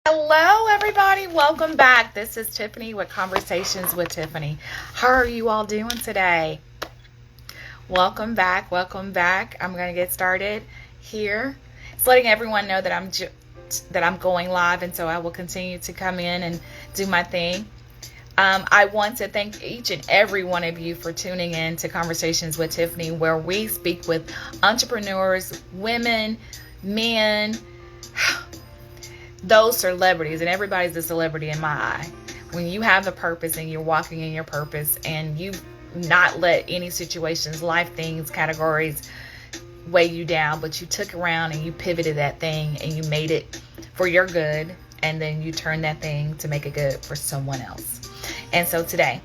Hello, everybody. Welcome back. This is Tiffany with Conversations with Tiffany. How are you all doing today? Welcome back. Welcome back. I'm going to get started here. It's letting everyone know that I'm going live, and so I will continue to come in and do my thing. I want to thank each and every one of you for tuning in to Conversations with Tiffany, where we speak with entrepreneurs, women, men, those celebrities, and everybody's a celebrity in my eye. When you have a purpose and you're walking in your purpose and you not let any situations, life things, categories weigh you down, but you took around and you pivoted that thing and you made it for your good, and then you turn that thing to make it good for someone else. And so today,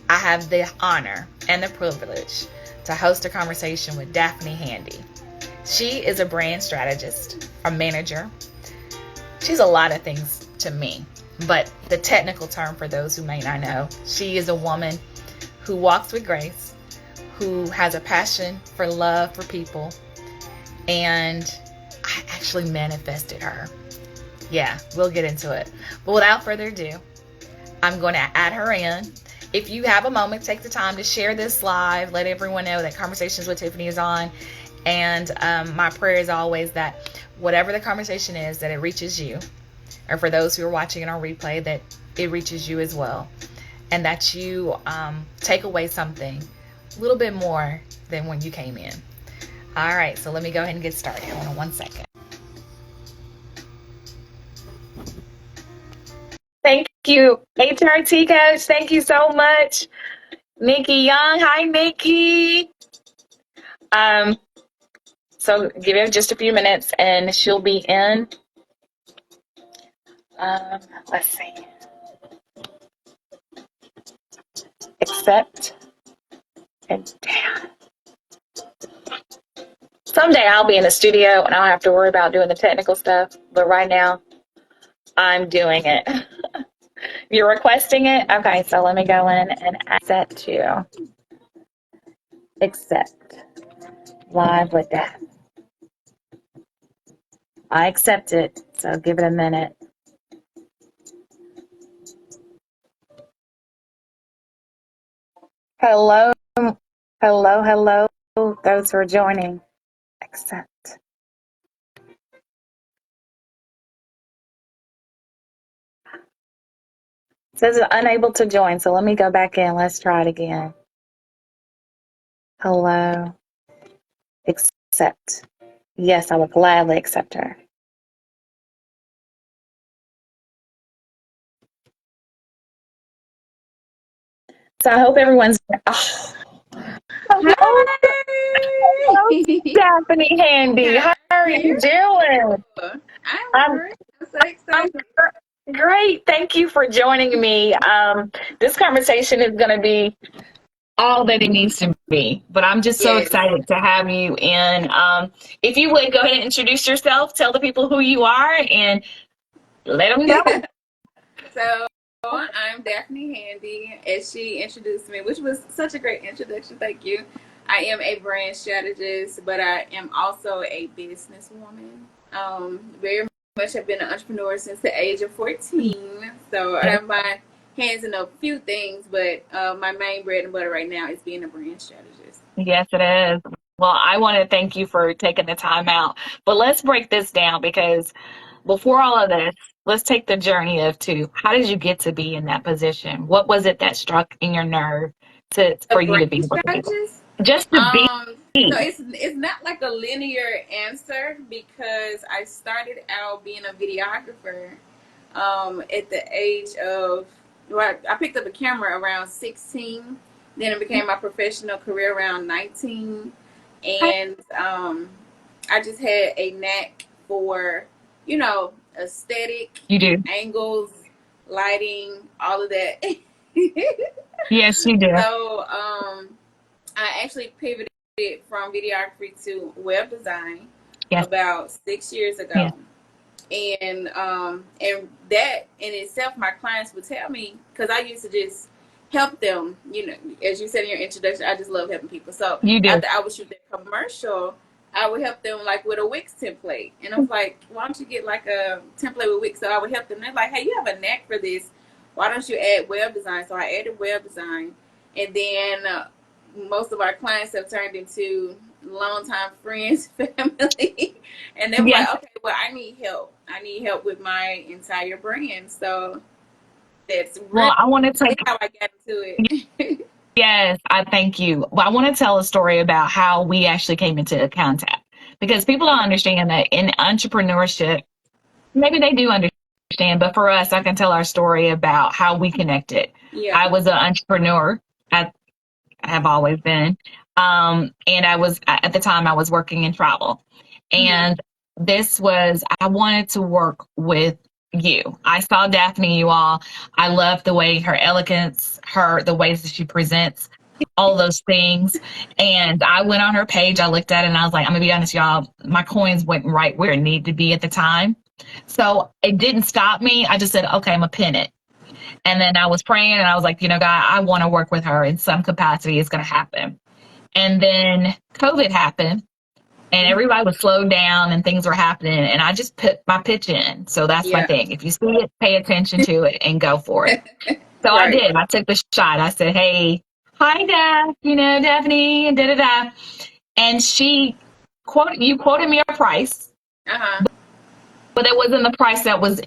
I have the honor and the privilege to host a conversation with Daphne Handy. She is a brand strategist, a manager. She's a lot of things to me, but the technical term for those who may not know, she is a woman who walks with grace, who has a passion for love for people, and I actually manifested her. Yeah, we'll get into it. But without further ado, I'm going to add her in. If you have a moment, take the time to share this live. Let everyone know that Conversations with Tiffany is on. And my prayer is always that whatever the conversation is, that it reaches you. Or for those who are watching it on replay, that it reaches you as well. And that you take away something a little bit more than when you came in. All right, so let me go ahead and get started. Hold on one second. Thank you, HRT coach. Thank you so much. Nikki Young. Hi, Nikki. So give her just a few minutes and she'll be in. Let's see. Accept and down. Someday I'll be in the studio and I'll have to worry about doing the technical stuff. But right now, I'm doing it. You're requesting it? Okay, so let me go in and accept to accept live with that. I accept it, so give it a minute. Hello, hello, those who are joining. Accept. It says it's unable to join, so let me go back in. Let's try it again. Hello. Accept. Yes, I would gladly accept her. So I hope everyone's. Oh. Hello, Daphne Handy. How are you doing? I'm great. I'm so excited. Great. Thank you for joining me. This conversation is going to be all that it needs to be, but I'm just so excited to have you in. If you would go ahead and introduce yourself, tell the people who you are, and let them know. So I'm Daphne Handy, as she introduced me, which was such a great introduction. Thank you. I am a brand strategist, but I am also a businesswoman. Very much have been an entrepreneur since the age of 14. So I have my hands in a few things, but my main bread and butter right now is being a brand strategist. Yes, it is. Well, I want to thank you for taking the time out. But let's break this down, because before all of this, let's take the journey to how did you get to be in that position? What was it that struck in your nerve for you to be able to do it? Just to be. So it's not like a linear answer, because I started out being a videographer at the age of, well, I picked up a camera around 16. Then it became my professional career around 19. And I just had a knack for, aesthetic, You do. angles, lighting, all of that. Yes, you do. So I actually pivoted from videography to web design about 6 years ago. And that in itself, my clients would tell me, because I used to just help them, as you said in your introduction, I just love helping people. So after I would shoot that commercial, I would help them like with a Wix template. And I was like, why don't you get like a template with Wix? So I would help them. They're like, hey, you have a knack for this. Why don't you add web design? So I added web design. And then most of our clients have turned into longtime friends, family. And they were Yes. like, okay, well, I need help. I need help with my entire brand. So that's Well, really I want to take, how I got into it. yes, I thank you. Well, I want to tell a story about how we actually came into contact because people don't understand that in entrepreneurship, maybe they do understand, but for us, I can tell our story about how we connected. Yeah. I was an entrepreneur. I have always been. And I was, at the time, I was working in travel. Mm-hmm. And I wanted to work with you. I saw Daphne, you all. I love the way her elegance, the ways that she presents, all those things. And I went on her page, I looked at it, and I was like, I'm going to be honest, y'all, my coins went right where it needed to be at the time. So it didn't stop me. I just said, okay, I'm going to pin it. And then I was praying and I was like, God, I want to work with her in some capacity. It's going to happen. And then COVID happened and everybody was slowed down and things were happening. And I just put my pitch in. So that's my Yeah. thing. If you see it, pay attention to it and go for it. So I Right. did. I took the shot. I said, hey, hi, Daph, Daphne, and da da da. And you quoted me a price, Uh-huh. but it wasn't the price that was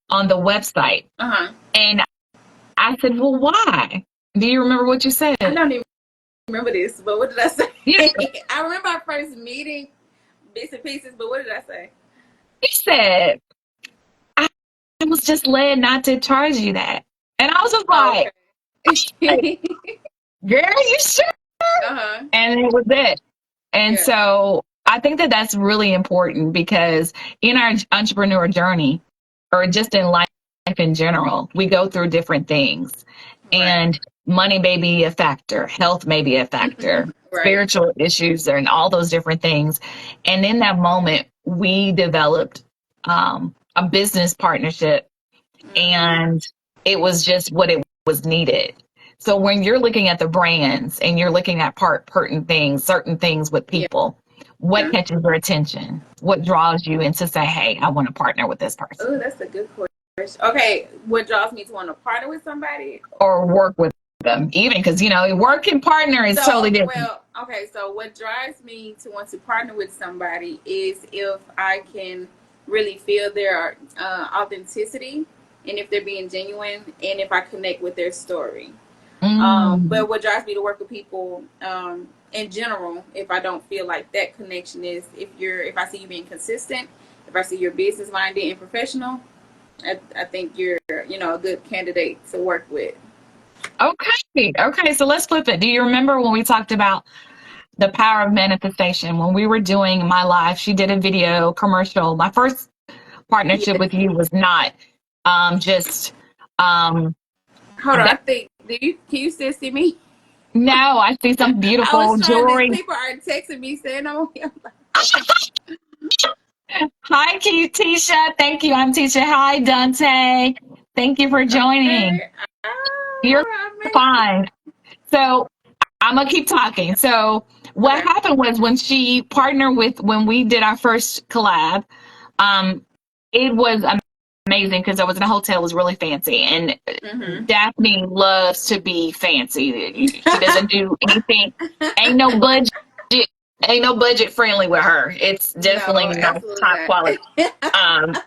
on the website. Uh-huh. And I said, well, why? Do you remember what you said? I don't even remember this, but what did I say? You, I remember our first meeting, bits and pieces, but what did I say? you said, I was just led not to charge you that. And I was just Oh, like, okay. girl, you sure? Uh-huh. And it was it. And Yeah. so I think that that's really important because in our entrepreneur journey, or just in life in general, we go through different things. Right. And money may be a factor, health may be a factor, Right. spiritual issues, and all those different things. And in that moment, we developed a business partnership, Mm-hmm. and it was just what it was needed. So when you're looking at the brands and you're looking at certain things with Yeah. people, what catches your attention? What draws you in to say, hey, I want to partner with this Oh, person that's a good question. Okay, what draws me to want to partner with somebody? or work with them? Even because, working partner is totally So, different. well, okay, so what drives me to want to partner with somebody is if I can really feel their authenticity and if they're being genuine and if I connect with their story. Mm. But what drives me to work with people in general, if I don't feel like that connection is if I see you being consistent, if I see you're business minded and professional, I think you're a good candidate to work with. Okay. Okay. So let's flip it. Do you remember when we talked about the power of manifestation? When we were doing my live, she did a video commercial. My first partnership Yes. with you was not just Hold on, I that. think can you still see me? No, I see some I beautiful was trying to. jewelry. People are texting me saying I'm okay. I'm like, okay. Hi, Tisha. Thank you. I'm Tisha. Hi, Dante. Thank you for joining. Okay. You're Amazing. fine. So I'm gonna keep talking. So what Okay. happened was when we did our first collab, um, it was amazing because I was in a hotel, it was really fancy, and Mhm. Daphne loves to be fancy. She doesn't do anything. Ain't no budget. Ain't no budget friendly with her. It's definitely No, absolutely top quality. not. Um,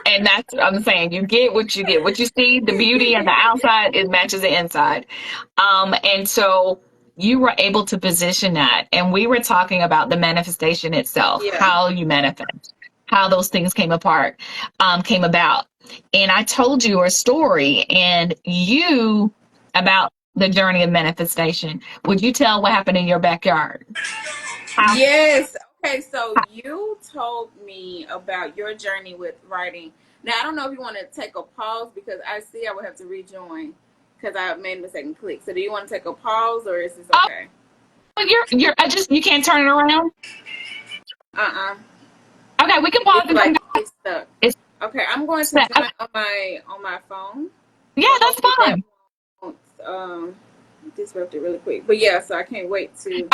and that's what I'm saying. You get what you get. What you see, the beauty on the outside, it matches the inside. And so you were able to position that. And we were talking about the manifestation itself, Yeah. how you manifest, how those things came about. And I told you a story and you about the journey of manifestation. Would you tell what happened in your backyard? How, Yes. Okay, so you told me about your journey with writing. Now, I don't know if you want to take a pause because I see I would have to rejoin because I made a mistake and click. So, do you want to take a pause or is this oh, okay? you can't turn it around. Uh-uh. Okay, we can pause It's and come like back. it's stuck. It's Okay, I'm going to set. join on my phone. Yeah, So that's hopefully that fine. won't disrupt it really quick. But yeah, so I can't wait to.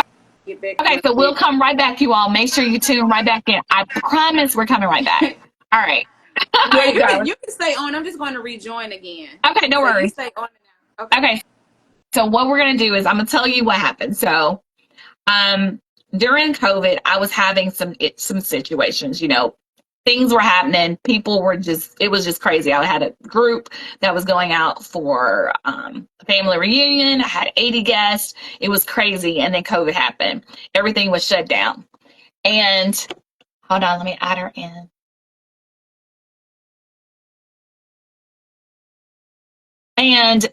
get back Okay, to so we'll it. come right back, you all. Make sure you tune right back in. I promise we're coming right back. All right. All Well, right, darling. you can stay on. I'm just going to rejoin again. Okay, no So you worries. stay on now. Okay. Okay, so what we're gonna do is I'm gonna tell you what happened. So, um, during COVID, I was having some situations. Things were happening. People were it was just crazy. I had a group that was going out for a family reunion. I had 80 guests. It was crazy, and then COVID happened. Everything was shut down. And hold on, let me add her in. And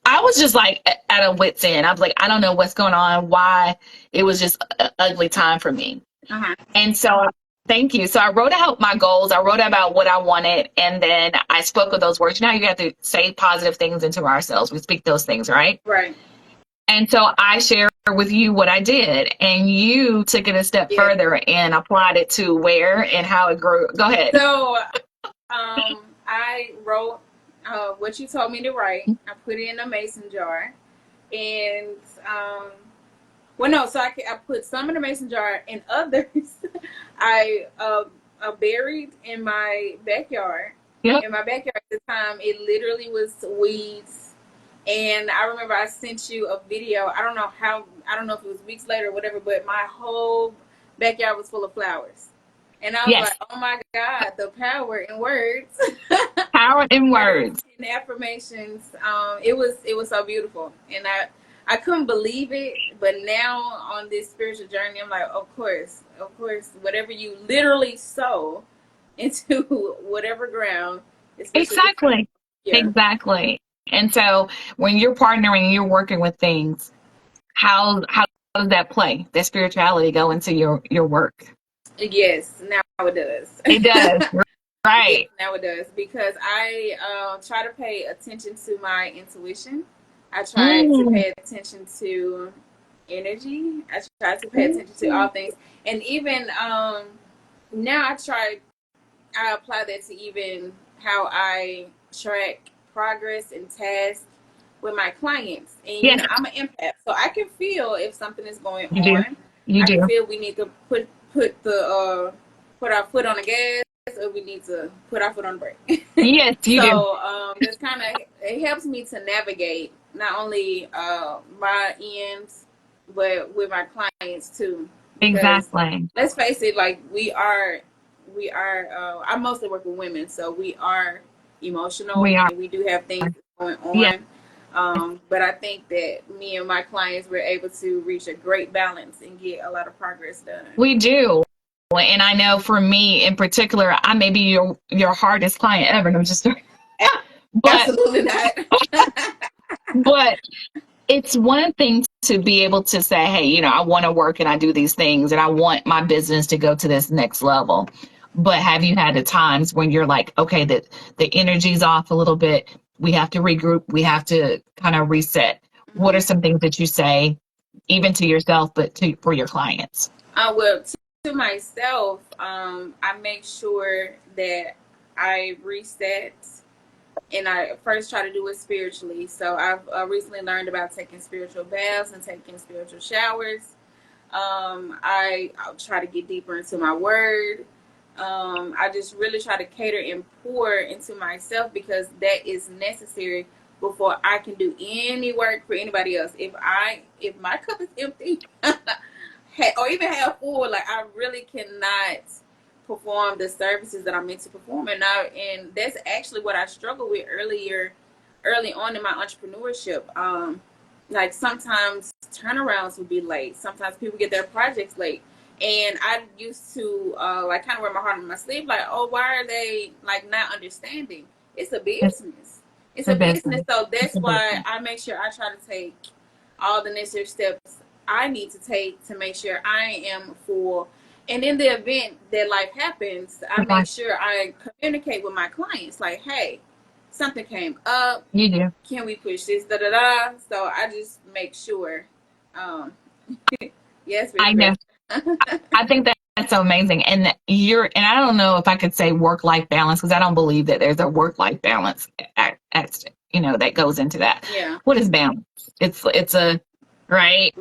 I was just like at a wit's end. I was like, I don't know what's going on, why. It was just an ugly time for me. Uh-huh. And so, thank you. So I wrote out my goals. I wrote about what I wanted. And then I spoke of those words. You have to say positive things into ourselves. We speak those things, right? Right. And so I share with you what I did. And you took it a step Yeah. further and applied it to where and how it grew. Go ahead. So, I wrote what you told me to write. I put it in a mason jar, and well, no. So I put some in the mason jar, and others I buried in my backyard. Yep. In my backyard at the time, it literally was weeds. And I remember I sent you a video. I don't know if it was weeks later or whatever, but my whole backyard was full of flowers. And I was Yes. like, oh my God, the power in words. Power in words. In affirmations. It was so beautiful. And I couldn't believe it, but now on this spiritual journey, I'm like, of course, whatever you literally sow into whatever ground, Exactly. Yeah. Exactly. And so when you're partnering, you're working with things, how does that play, that spirituality go into your work? Yes, now it does. It does. Yes, Right. now it does, because I try to pay attention to my intuition. I try to pay attention to energy. I try to pay attention to all things, and even now I apply that to even how I track progress and tasks with my clients. And Yes, I'm an empath, so I can feel if something is going you do. on. You I can do. feel we need to put our foot on the gas, or we need to put our foot on the brake. Yes, you do. So this kind of, it helps me to navigate not only my ends, but with my clients too. Because Exactly. let's face it, like we are. I mostly work with women, so we are emotional, We are. and we do have things going Yes, on. But I think that me and my clients were able to reach a great balance and get a lot of progress done. we do. And I know for me in particular, I may be your hardest client ever. No, just but Absolutely not. but it's one thing to be able to say, hey, I want to work and I do these things and I want my business to go to this next level. But have you had the times when you're like, okay, the energy's off a little bit. We have to regroup. We have to kind of reset. What are some things that you say, even to yourself, but for your clients? Well, to myself, I make sure that I reset, and I first try to do it spiritually. So I've recently learned about taking spiritual baths and taking spiritual showers. I'll try to get deeper into my word. I just really try to cater and pour into myself, because that is necessary before I can do any work for anybody else. If my cup is empty, or even half full, like I really cannot perform the services that I'm meant to perform. And that's actually what I struggled with early on in my entrepreneurship. Like sometimes turnarounds would be late. Sometimes people get their projects late. And I used to like kind of wear my heart on my sleeve, like, oh, why are they like not understanding? It's a business. It's a business. So that's why I make sure I try to take all the necessary steps I need to take to make sure I am full. And in the event that life happens, I make sure I communicate with my clients, like, hey, something came up. You do. Can we push this? Da da da. So I just make sure. Yes, I know. I think that's so amazing. And I don't know if I could say work-life balance, because I don't believe that there's a work-life balance that goes into that. Yeah. What is balance? It's a, right?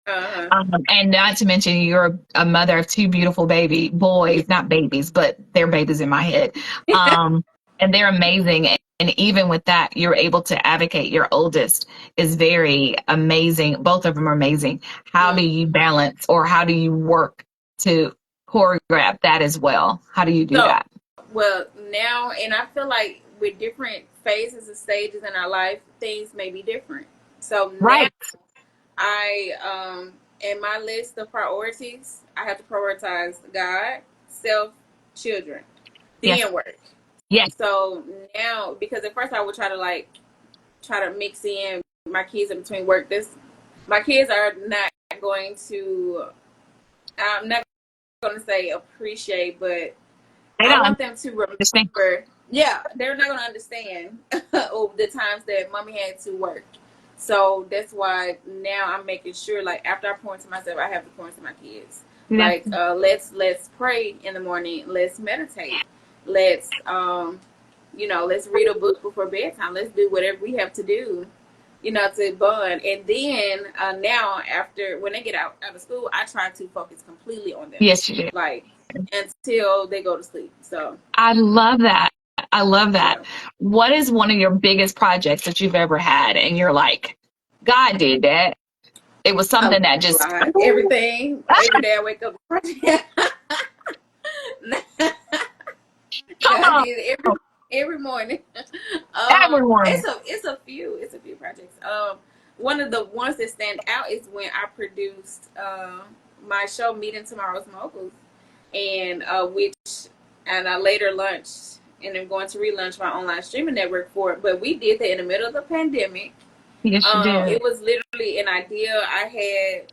Uh-huh. And not to mention, you're a mother of two beautiful baby Yeah. boys, not babies, but they're babies in my head. And they're amazing. And even with that, you're able to advocate. Your oldest is very amazing. Both of them are amazing. How do Mm. you balance, or how do you work to choreograph that as well? How do you do So, that? well, now, and I feel like with different phases and stages in our life, things may be different. So now Right. in my list of priorities, I have to prioritize God, self, children, Yes. then work. Yes. So now, because at first I would try to mix in my kids in between work. My kids are not going to. I'm not going to say appreciate, but I I don't want them to understand. remember. Yeah, they're not going to understand the times that mommy had to work. So that's why now I'm making sure, like after I pour into myself, I have to pour into my kids. Yeah. Like let's pray in the morning. Let's meditate. Let's let's read a book before bedtime. Let's do whatever we have to do, to bond. And then now, after when they get out of school, I try to focus completely on them, Yes, you do. like until they go to sleep. So I love that. I love that. yeah. What is one of your biggest projects that you've ever had? And you're like, God did that. It was A something that just, lot. oh, Everything. Every day I wake up. come I on, did every morning. everyone. It's a few projects. One of the ones that stand out is when I produced my show Meeting Tomorrow's Moguls, and and I later launched and I'm going to relaunch my online streaming network for it. But we did that in the middle of the pandemic. Yes, you did. It was literally an idea I had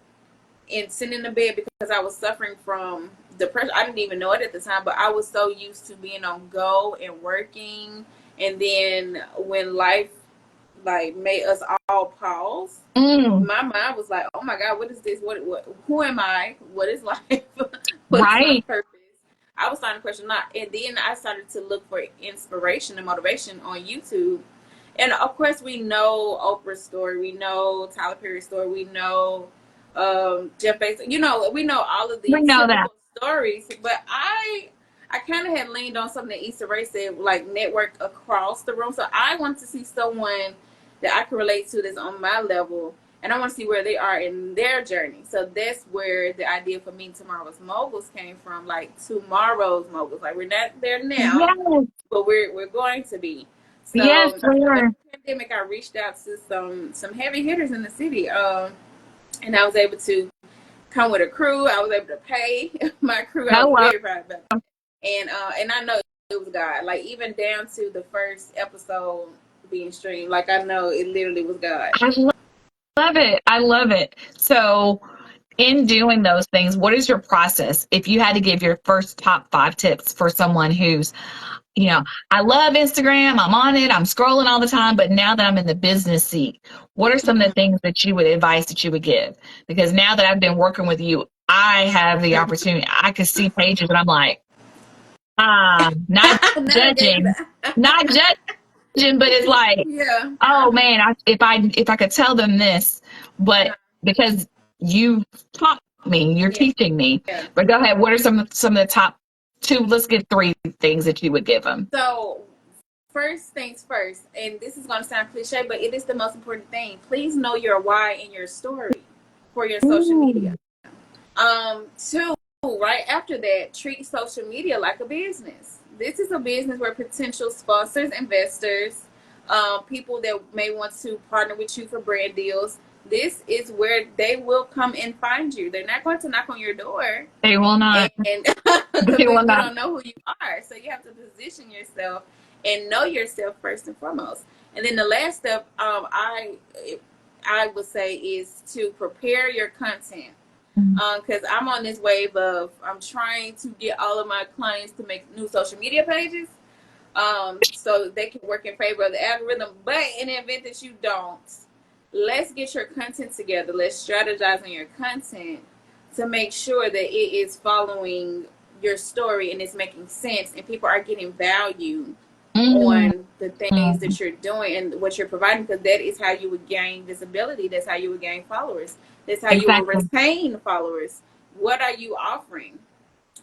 and sitting in the bed because I was suffering from depression. I didn't even know it at the time, but I was so used to being on go and working. And then when life like made us all pause, Mm, my mind was like, "Oh my God, what is this? What? Who am I? What is life? What is my right. purpose?" I was starting to question that, and then I started to look for inspiration and motivation on YouTube. And of course, we know Oprah's story, we know Tyler Perry's story, we know Jeff Bezos. We know all of We the know that. typical stories. But I kind of had leaned on something that Issa Rae said, like network across the room. So I wanted to see someone that I can relate to that's on my level, and I want to see where they are in their journey. So that's where the idea for Meeting Tomorrow's Moguls came from, like tomorrow's moguls. Like we're not there now, Yes. but we're going to be. Yes, So we during are. the pandemic, I reached out to some heavy hitters in the city, and I was able to come with a crew. I was able to pay my crew. I was Hello. very proud of that, and I know it was God. Like even down to the first episode being streamed, like I know it literally was God. I love it. I love it. So, in doing those things, what is your process? If you had to give your first top 5 tips for someone who's, you know, I love Instagram, I'm on it, I'm scrolling all the time, but now that I'm in the business seat, what are some of the things that you would advise that you would give? Because now that I've been working with you, I have the opportunity. I could see pages and I'm like, not Now I gave you judging, that. not judging, but it's like, Yeah. oh man, if I could tell them this, but because you taught me, you're Yeah. teaching me. Yeah. But go ahead. What are some of the top two? Let's get 3 things that you would give them. So first things first, and this is going to sound cliche, but it is the most important thing. Please know your why and your story for your social media. Ooh, Two, right after that, treat social media like a business. This is a business where potential sponsors, investors, people that may want to partner with you for brand deals, this is where they will come and find you. They're not going to knock on your door they will and not. because They will they not. don't know who you are. So you have to position yourself and know yourself first and foremost. And then the last step, I would say is to prepare your content. Because I'm on this wave of I'm trying to get all of my clients to make new social media pages, so they can work in favor of the algorithm. But in the event that you don't, let's get your content together. Let's strategize on your content to make sure that it is following your story and it's making sense and people are getting value Mm, on the things that you're doing and what you're providing, because that is how you would gain visibility. That's how you would gain followers. That's how you will Exactly. retain followers. What are you offering?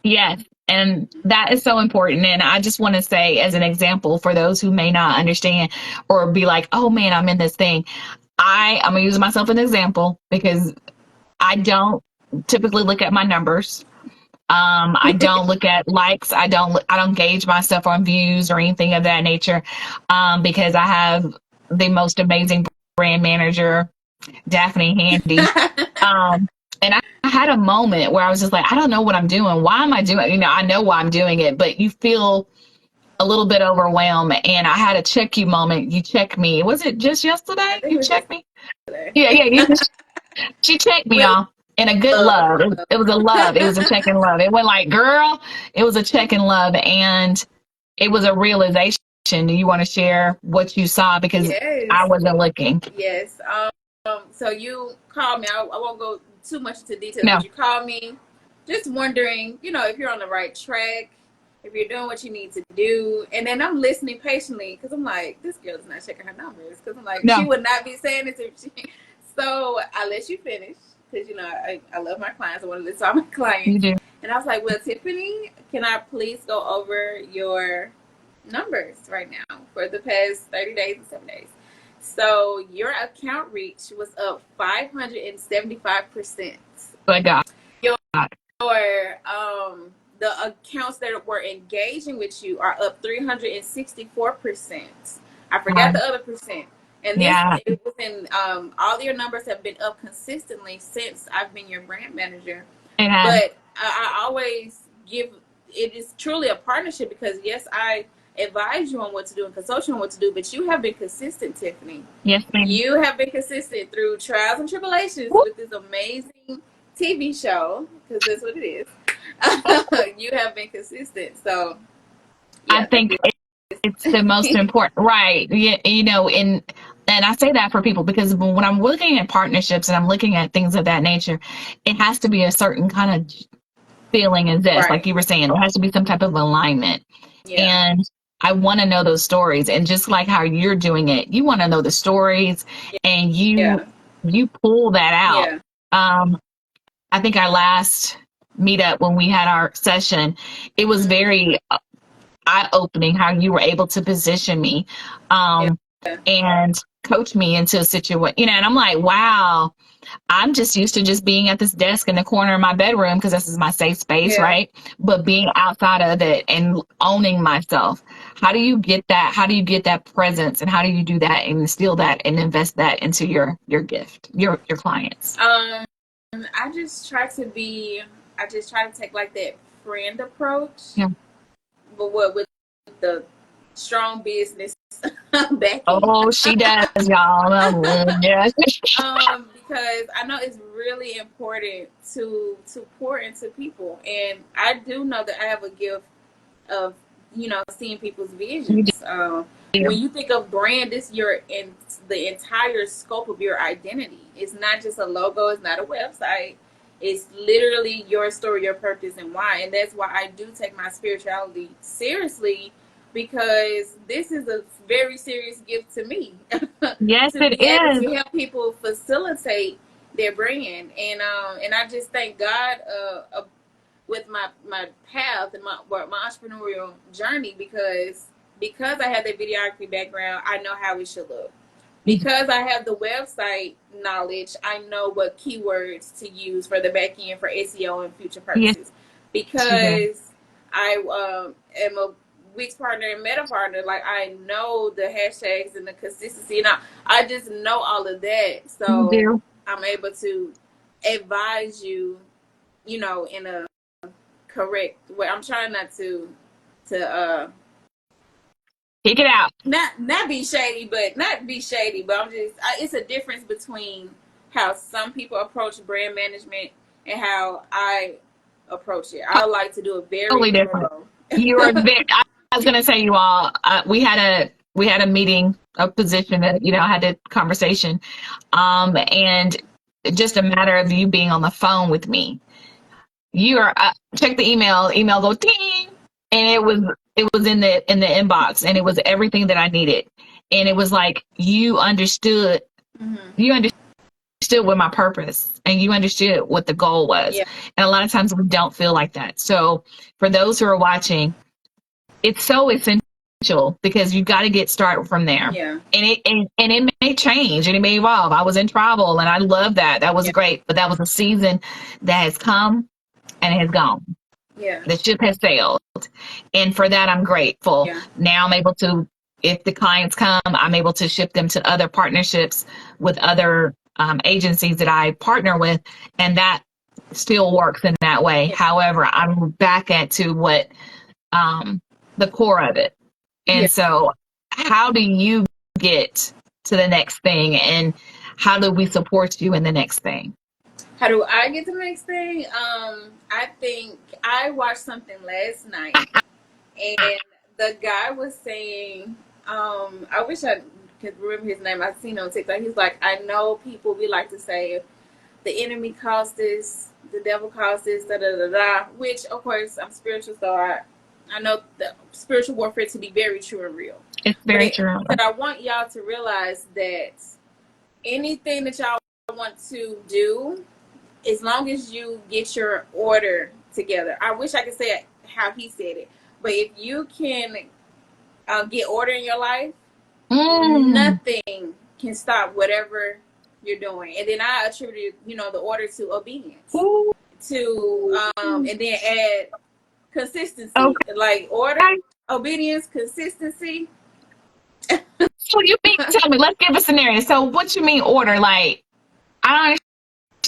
Yes. And that is so important. And I just want to say, as an example, for those who may not understand or be like, oh man, I'm in this thing. I'm going to use myself as an example because I don't typically look at my numbers. I don't look at likes. I don't gauge myself on views or anything of that nature. Because I have the most amazing brand manager, Daphne Handy. Um, and I had a moment where I was just like, I don't know what I'm doing. Why am I doing it? You know, I know why I'm doing it, but you feel a little bit overwhelmed. And I had a check you moment. You checked me. Was it just I yesterday? think it You was just checked me? today. Yeah, yeah. She checked me With off in a good love. love. It was a love. It was a check in love. It wasn't like, girl, it was a check in love. And it was a realization. Do you want to share what you saw? Because I Yes. wasn't looking. Yes. So you called me. I won't go too much into details, No, but you called me just wondering, if you're on the right track, if you're doing what you need to do. And then I'm listening patiently because I'm like, this girl is not checking her numbers. Because I'm like, she no, would not be saying this if she. So I let you finish because, I love my clients. I want to listen to all my you clients. do. And I was like, well, Tiffany, can I please go over your numbers right now for the past 30 days and 7 days? So your account reach was up 575%. But God. Your the accounts that were engaging with you are up 364%. I forgot the other percent. And this Yeah, is within all your numbers have been up consistently since I've been your brand manager. it has. But I always give it is truly a partnership because yes, I advise you on what to do and consult you on what to do, but you have been consistent, Tiffany. Yes, ma'am. You have been consistent through trials and tribulations Woo. with this amazing TV show, because that's what it is. You have been consistent. So, I yeah, think it's the most important, right? Yeah, and I say that for people because when I'm looking at partnerships and I'm looking at things of that nature, it has to be a certain kind of feeling as this, like right. you were saying, there has to be some type of alignment. Yeah. And I want to know those stories. And just like how you're doing it, you want to know the stories and Yeah. you pull that out. Yeah. Um, I think our last meetup when we had our session, it was Mm-hmm. very eye-opening how you were able to position me Yeah. and coach me into a situation, and I'm like, wow, I'm just used to just being at this desk in the corner of my bedroom because this is my safe space, Yeah. right? But being outside of it and owning myself, how do you get that? How do you get that presence, and how do you do that and instill that and invest that into your gift, your clients? I just try to be. I just try to take like that friend approach, Yeah. but what with the strong business backing. Oh, she does, y'all. Yes. Because I know it's really important to pour into people, and I do know that I have a gift of seeing people's You visions. do. When you think of brand, it's in the entire scope of your identity. It's not just a logo. It's not a website. It's literally your story, your purpose, and why. And that's why I do take my spirituality seriously, because this is a very serious gift to me Yes, to it be able is. to help people facilitate their brand. And I just thank God with my path and my entrepreneurial journey, because I have the videography background, I know how it should look. Because I have the website knowledge, I know what keywords to use for the back end for SEO and future Yes, purposes. she does. Because I am a Wix partner and Meta partner, like I know the hashtags and the consistency, and I just know all of that. You So do. I'm able to advise you, in a correct way. I'm trying not to Kick it out. not be shady, but it's a difference between how some people approach brand management and how I approach it. I like to do it very Totally different. thorough. You are very, I was going to say, you all, we had a meeting, a position that, I had a conversation, and just a matter of you being on the phone with me. You are, check the email go ting. And was in the inbox, and it was everything that I needed. And it was like you understood you understood what my purpose, and you understood what the goal was. Yeah. And a lot of times we don't feel like that. So for those who are watching, it's so essential because you got to get started from there. Yeah. And it may change and it may evolve. I was in travel and I love that. That was Yeah. great. But that was a season that has come and it has gone. Yeah. The ship has sailed. And for that, I'm grateful. Yeah. Now I'm able to, if the clients come, I'm able to ship them to other partnerships with other agencies that I partner with. And that still works in that way. Yeah. However, I'm back at to what the core of it. Yeah. And so, how do you get to the next thing, and how do we support you in the next thing? How do I get to the next thing? I think I watched something last night, and the guy was saying, I wish I could remember his name. I've seen it on TikTok. He's like, I know people, we like to say, the enemy caused this, the devil caused this, da da da da. Which, of course, I'm spiritual, so I know the spiritual warfare to be very true and real. It's very true. But I want y'all to realize that anything that y'all want to do, as long as you get your order together. I wish I could say it how he said it, but if you can get order in your life, nothing can stop whatever you're doing. And then I attributed, the order to obedience, and then add consistency, like order, obedience, consistency. So you mean, tell me, let's give a scenario. So what you mean order? Like, I don't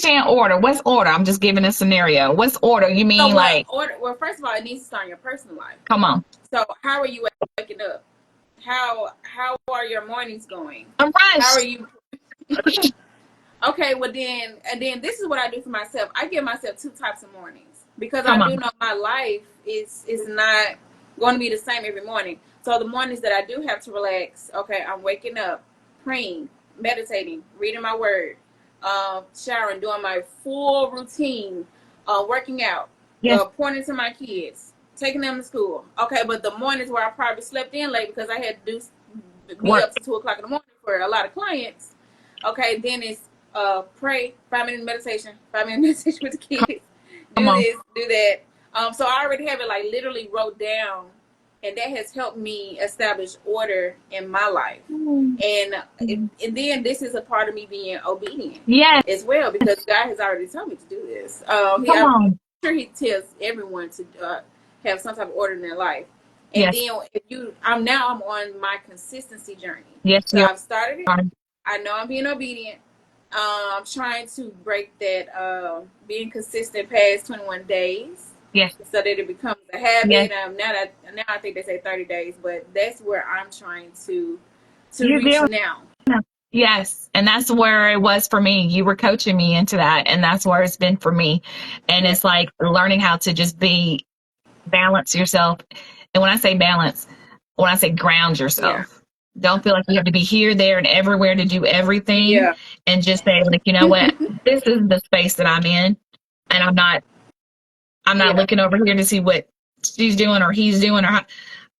understand order. What's order? I'm just giving a scenario. What's order? You mean order? Well, first of all, it needs to start in your personal life. Come on. So how are you waking up? How are your mornings going? I'm rushed. How are you? Okay, well then this is what I do for myself. I give myself 2 types of mornings because I do know my life is not going to be the same every morning. So the mornings that I do have to relax, okay, I'm waking up, praying, meditating, reading my word, showering, doing my full routine, working out, pointing to my kids, taking them to school. Okay, but the mornings where I probably slept in late because I had to be up to 2 o'clock in the morning for a lot of clients. Okay, then it's pray, 5-minute meditation, 5-minute meditation with the kids, do this, do that. So I already have it like literally wrote down, and that has helped me establish order in my life. And then this is a part of me being obedient as well, because God has already told me to do this. I'm sure he tells everyone to have some type of order in their life. And then I'm on my consistency journey. So I've started it. I know I'm being obedient. I'm trying to break that being consistent past 21 days. Yes. So that it becomes a habit. Yes. Now I think they say 30 days, but that's where I'm trying to reach now. Yes. And that's where it was for me. You were coaching me into that, and that's where it's been for me. And it's like learning how to just balance yourself. And when I say balance, when I say ground yourself. Don't feel like you have to be here, there, and everywhere to do everything. And just say, like, you know what? This is the space that I'm in, and I'm not looking over here to see what she's doing or he's doing. Or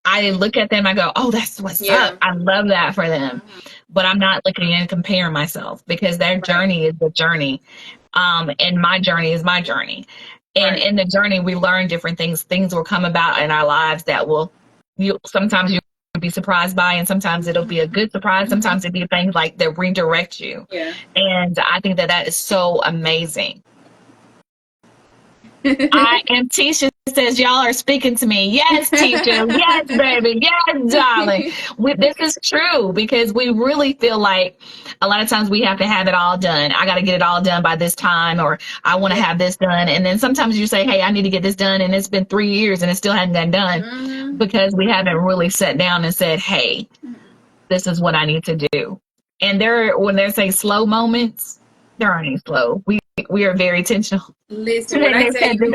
I look at them, I go, oh, that's what's up. I love that for them. But I'm not looking and comparing myself, because their journey is the journey. And my journey is my journey. And in the journey, we learn different things. Things will come about in our lives that sometimes you'll be surprised by, and sometimes it'll be a good surprise. Sometimes it'll be things like that redirect you. And I think that is so amazing. And Tisha says, y'all are speaking to me. Yes, Tisha. Yes, baby. Yes, darling. This is true, because we really feel like a lot of times we have to have it all done. I got to get it all done by this time, or I want to have this done. And then sometimes you say, hey, I need to get this done. And it's been 3 years and it still hasn't been done, because we haven't really sat down and said, hey, this is what I need to do. And when they say slow moments, there aren't any slow. We are very intentional. Listen, when I tell you,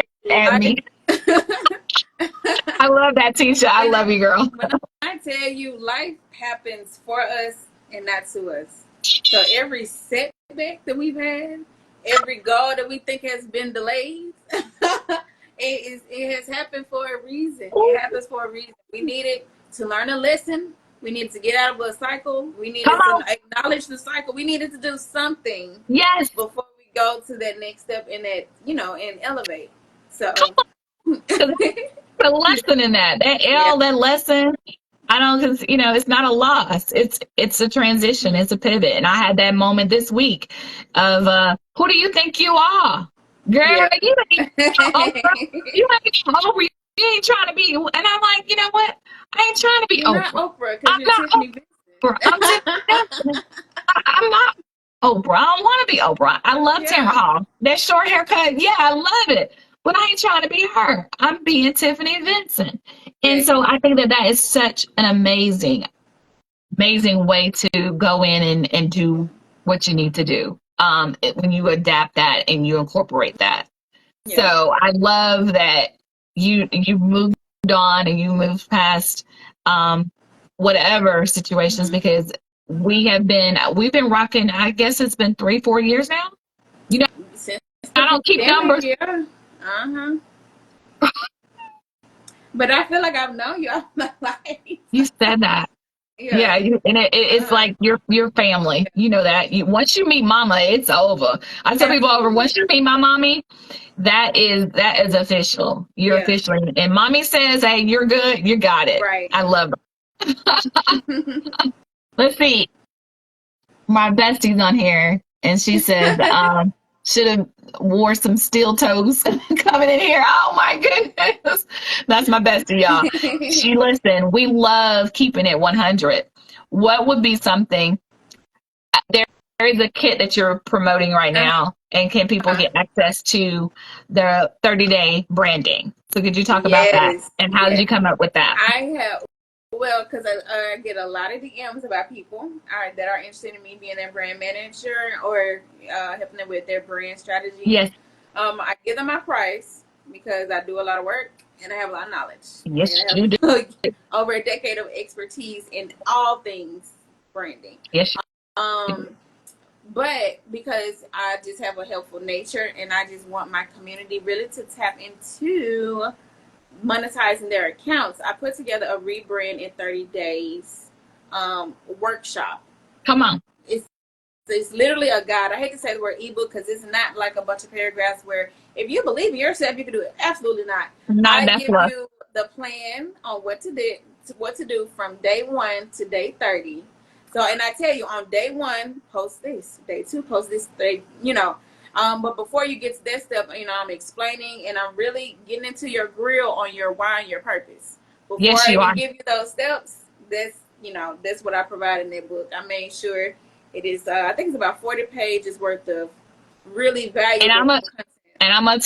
I love that, Tisha. I love you, girl. When I tell you, life happens for us and not to us. So every setback that we've had, every goal that we think has been delayed, It has happened for a reason. Ooh, It happens for a reason. We needed to learn a lesson. We needed to get out of a cycle. We come needed to on. acknowledge the cycle. We needed to do something Yes. before we go to that next step in that, and elevate. Come So, on. 'Cause there's a lesson in that. yeah. That lesson, I don't, cause it's not a loss. It's a transition. It's a pivot. And I had that moment this week of, who do you think you are? Girl, Yeah. you ain't Oprah. You ain't Oprah. You ain't trying to be. And I'm like, you know what? I ain't trying to be You're not Oprah. Oprah because I'm you're not Tiffany Vinson. Oprah. I'm Tiffany Vinson. I'm not Oprah. I don't want to be Oprah. I love Tamara Yeah. Hall. That short haircut, yeah, I love it. But I ain't trying to be her. I'm being Tiffany Vinson. And Yes. so I think that is such an amazing way to go in and do what you need to do. When you adapt that and you incorporate that. So Yeah. I love that you moved on and you moved past whatever situations, because we've been rocking. I guess it's been 3-4 years now. You know, Since the I don't keep pandemic, numbers. yeah. Uh-huh. But I feel like I've known you all my life. You said that. Yeah, Yeah. it's Uh-huh. like your family. You know that. Once you meet Mama, it's over. I tell people over. Absolutely. Once you meet my mommy, that is official. You're Yeah. officially. And Mommy says, "Hey, you're good. You got it." Right. I love her. Let's see. My bestie's on here, and she says, should have wore some steel toes coming in here. Oh my goodness. That's my bestie, y'all. We love keeping it 100. What would be something, there is a kit that you're promoting right now, and can people Uh-huh. get access to the 30-day branding? So could you talk about that? Yes. And how did Yes. you come up with that? I have, well, because I get a lot of DMs about people that are interested in me being their brand manager or helping them with their brand strategy. Yes. I give them my price because I do a lot of work and I have a lot of knowledge. Yes, And you do. I have over a decade of expertise in all things branding. Yes, you do. Um, but because I just have a helpful nature and I just want my community really to tap into monetizing their accounts, I put together a rebrand in 30 days workshop. Come on. It's literally a guide. I hate to say the word ebook because it's not like a bunch of paragraphs where if you believe in yourself, you can do it. Absolutely not. Not I that give fluff. you the plan on what to do from day 1 to day 30. So, and I tell you on day 1, post this. Day 2, post this. But before you get to that step, I'm explaining and I'm really getting into your grill on your why and your purpose. Before Yes, I you even are. give you those steps, that's what I provide in that book. I made sure it is, I think it's about 40 pages worth of really And valuable I'm a content. and I'm gonna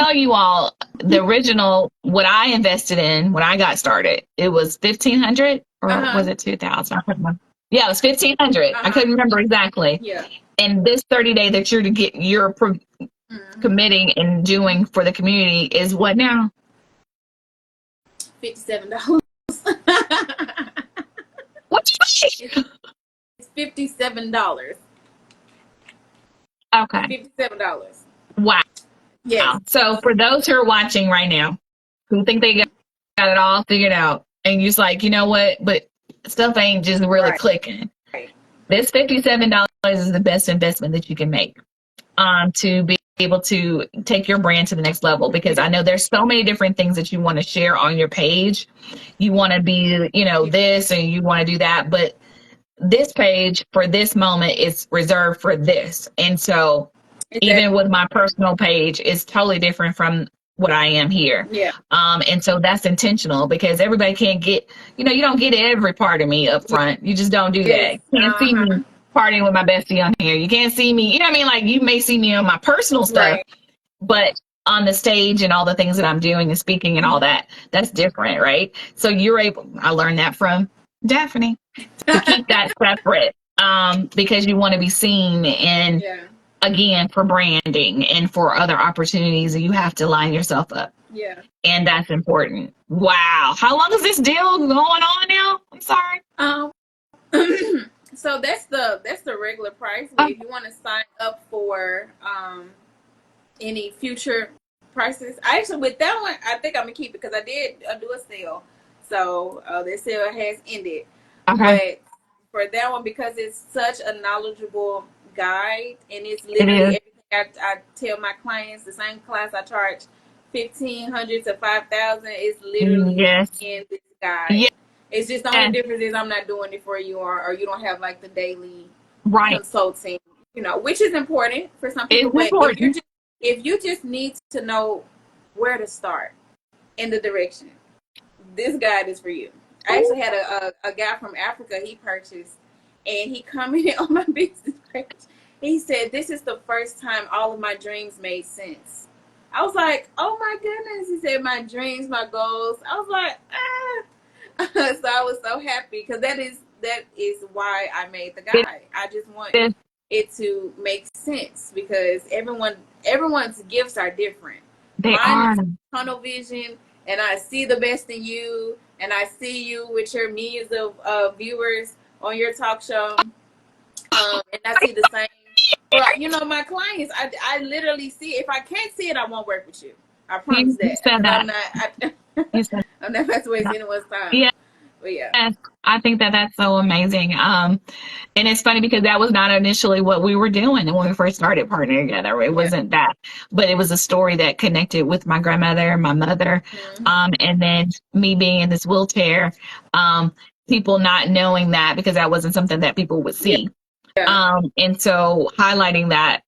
tell you all, the original, what I invested in when I got started, it was 1,500, Uh or was huh. it 2,000? I couldn't remember. Yeah, it was 1,500. Uh I huh. couldn't remember exactly. Yeah. And this 30-day that you're Mm-hmm. committing and doing for the community is what now? $57. What you it's, think? it's $57. It's Okay. $57. Wow. Yes. So for those who are watching right now, who think they got it all figured out, and you're just like, you know what, but stuff ain't just really Right. clicking. This $57 is the best investment that you can make, to be able to take your brand to the next level, because I know there's so many different things that you want to share on your page. You want to be, Yeah. this, and you want to do that, but this page for this moment is reserved for this. And so even Exactly. with my personal page, it's totally different from what I am here. Yeah. And so that's intentional, because everybody can't get, you don't get every part of me up front. You just don't do that. Yes. You can't Uh see me huh. partying with my bestie on here. You can't see me, you know what I mean? Like, you may see me on my personal stuff, Right. but on the stage and all the things that I'm doing and speaking and all that, that's different, right? So I learned that from Daphne, to keep that separate, because you want to be seen, and Yeah. again, for branding and for other opportunities, you have to line yourself up, Yeah. and that's important. Wow, how long is this deal going on now? I'm sorry. Um. So that's the regular price. But Oh, if you want to sign up for any future prices. I actually, with that one, I think I'm gonna keep it because I did do a sale. So the sale has ended. Okay. But for that one, because it's such a knowledgeable guide, and it's It literally is. everything I tell my clients, the same class I charge 1,500 to 5,000 is literally Yes. in this guide. Yes. It's just the only difference is I'm not doing it for you, or you don't have like the daily Right. consulting, which is important for some people. It's But important. if you just need to know where to start in the direction, this guide is for you. I actually had a guy from Africa he purchased, and he commented on my business page. He said, "This is the first time all of my dreams made sense." I was like, "Oh my goodness!" He said, "My dreams, my goals." I was like, "Ah." So I was so happy because that is why I made the It guide. I just want is. it to make sense because everyone's gifts are different. They Mine are. is tunnel vision, and I see the best in you, and I see you with your millions of viewers on your talk show, and I see the same for my clients. I literally see it. If I can't see it, I won't work with you. I promise You that said because that. You said I'm not about to waste that. anyone's time. Yes. But yeah, I think that that's so amazing. And it's funny because that was not initially what we were doing when we first started partnering together. It yeah. wasn't that, but it was a story that connected with my grandmother and my mother. Mm-hmm. And then me being in this wheelchair, um, people not knowing that because that wasn't something that people would Yeah. see. And so highlighting that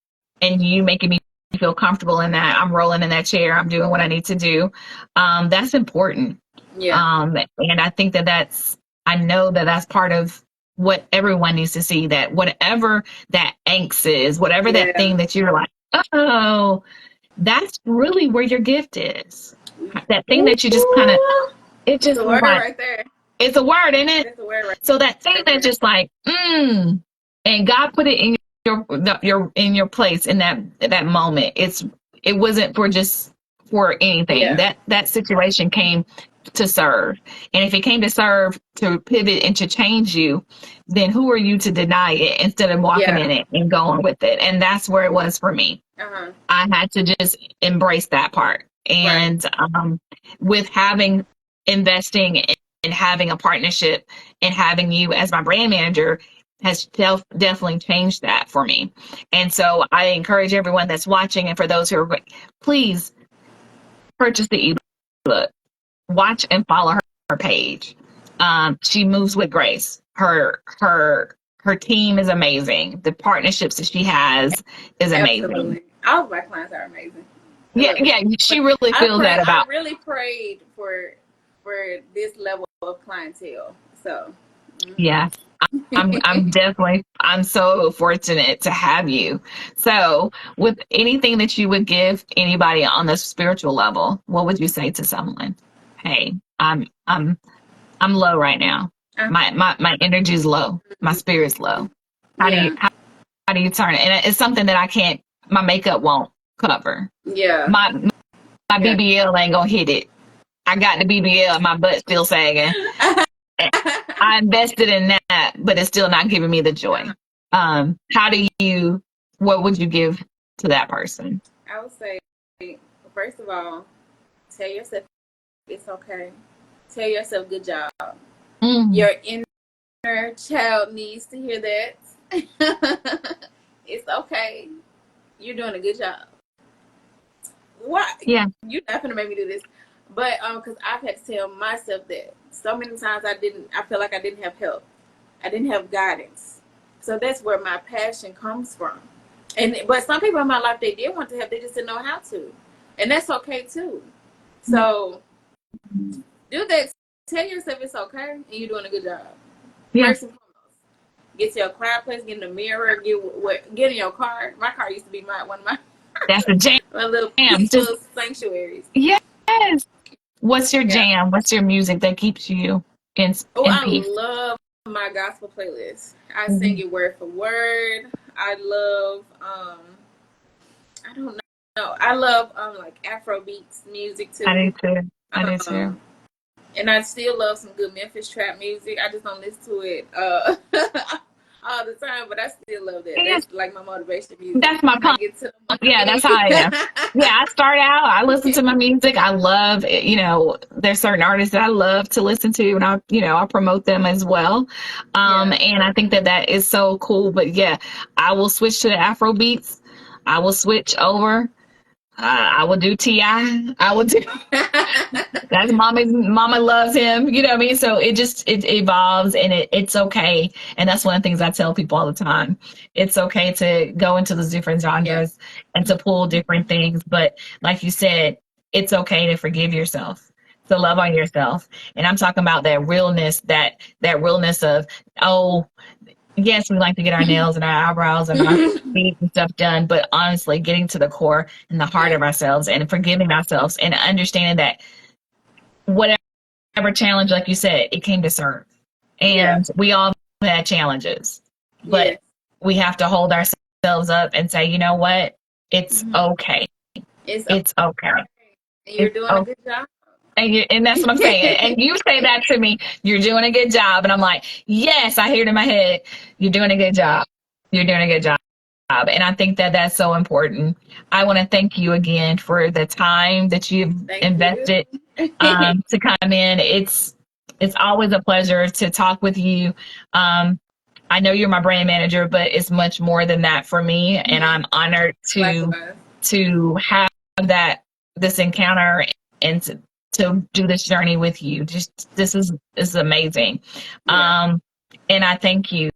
and you making me feel comfortable in that I'm rolling in that chair, I'm doing what I need to do. That's important. Yeah. And I think that I know that that's part of what everyone needs to see, that whatever that angst is, whatever that Yeah. thing that you're like, oh, that's really where your gift is. That thing Ooh, that you just kind of, it it's just a was word like, right there. it's a word, isn't it? That's a word So that thing right that's there. just like, and God put it in in your place in that moment. It wasn't for anything. Yeah. That situation came to serve. And if it came to serve, to pivot and to change you, then who are you to deny it instead of walking Yeah. in it and going with it? And that's where it was for me. Uh-huh. I had to just embrace that part. Right. And with investing in having a partnership and having you as my brand manager has definitely changed that for me. And so I encourage everyone that's watching and for those who are, please purchase the ebook, watch and follow her page. She moves with grace. Her team is amazing. The partnerships that she has is amazing. Absolutely. All of my clients are amazing. I Yeah, love it. yeah, she But really feels that I about. really prayed for this level of clientele. So Yeah, I'm so fortunate to have you. So, with anything that you would give anybody on the spiritual level, what would you say to someone? Hey, I'm low right now. uh, My energy is low. My spirit's low. How do you yeah. how do you turn it? And it's something that I can't. My makeup won't cover. Yeah. My Yeah. BBL ain't gonna hit it. I got the BBL, my butt's still sagging. I invested in that, but it's still not giving me the joy. How do you, what would you give to that person? I would say, first of all, tell yourself it's okay. Tell yourself good job. Mm, Your inner child needs to hear that. It's okay. You're doing a good job. Why? yeah, You're not gonna make me do this, but because I've had to tell myself that so many times I feel like I didn't have help. I didn't have guidance. So that's where my passion comes from. But some people in my life they did want to help, they just didn't know how to, and that's okay too. So do that. Tell yourself it's okay, and you're doing a good job. yeah, First and foremost, get to a quiet place, get in the mirror, get in your car. My car used to be one of my that's the jam. my little Just, peaceful sanctuaries. yes. What's your Yeah. jam? What's your music that keeps you Oh, in I peace? love my gospel playlist. I sing Mhm. it word for word. I love I don't know. I love like Afro beats music I do too. too. I do too. Um and I still love some good Memphis trap music. I just don't listen to it all the time, but I still love that. And That's like my motivation music. that's my When I pump. get to the Yeah, that's morning. how I am. Yeah, I start out, I listen to my music. I love, there's certain artists that I love to listen to, and I promote them as well. Yeah. And I think that that is so cool. But yeah, I will switch to the Afro beats. I will switch over. I will do Ti. I will do. That's mama loves him. You know what I mean? So it evolves, and it's okay. And that's one of the things I tell people all the time. It's okay to go into those different Yeah. genres and to pull different things. But like you said, it's okay to forgive yourself, to love on yourself. And I'm talking about that realness, that realness of, oh, yes, we like to get our nails and our eyebrows and our feet and stuff done, but honestly, getting to the core and the heart Yeah. of ourselves and forgiving ourselves and understanding that whatever challenge, like you said, it came to serve. Yeah. And we all had challenges, but Yes. we have to hold ourselves up and say, you know what? It's Hmm. okay. It's okay. It's okay. And you're It's doing a okay. good job. And that's what I'm saying. And you say that to me, you're doing a good job. And I'm like, yes, I hear it in my head. You're doing a good job. You're doing a good job. And I think that that's so important. I want to thank you again for the time that you've Thank you. invested to come in. It's always a pleasure to talk with you. Um, I know you're my brand manager, but it's much more than that for me, and Hmm. I'm honored Likewise. to have that this encounter and to do this journey with you. Just this is amazing. Yeah. Um, and I thank you.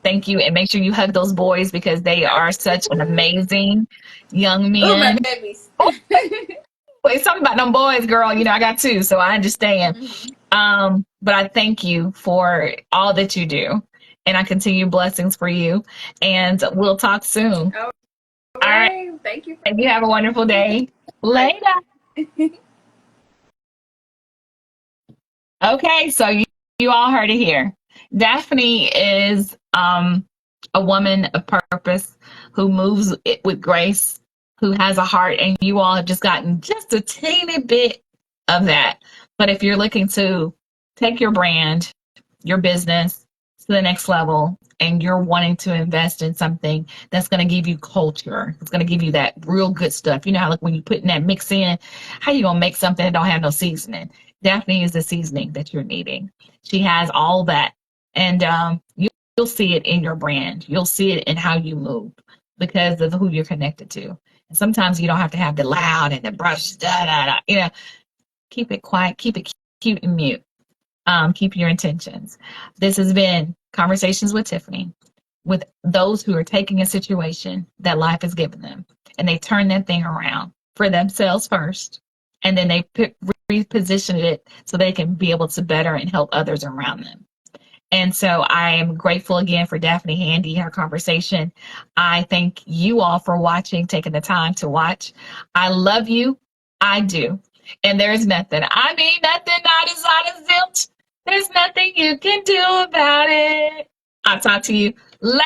Thank you. And make sure you hug those boys because they I are such an will. amazing young Oh, my men. babies. Well, it's talking about them boys, girl. I got two, so I understand. Hmm. But I thank you for all that you do. And I continue blessings for you. And we'll talk soon. All All right. right. Thank you. And you have a wonderful day. Like, Later. Okay, so you all heard it here. Daphne is a woman of purpose who moves it with grace, who has a heart, and you all have just gotten just a teeny bit of that. But if you're looking to take your brand, your business to the next level, and you're wanting to invest in something that's going to give you culture, it's going to give you that real good stuff. You know how like when you put in that mix in, how you going to make something that don't have no seasoning? Daphne is the seasoning that you're needing. She has all that. And you'll see it in your brand. You'll see it in how you move because of who you're connected to. And sometimes you don't have to have the loud and the brush, da, da, da. Keep it quiet, keep it cute and mute. Keep your intentions. This has been Conversations with Tiffany, with those who are taking a situation that life has given them and they turn that thing around for themselves first. And then they reposition it so they can be able to better and help others around them. And so I am grateful again for Daphne Handy, her conversation. I thank you all for watching, taking the time to watch. I love you. I do. And there's nothing, I mean, nothing, not as hot as zilch. There's nothing you can do about it. I'll talk to you later.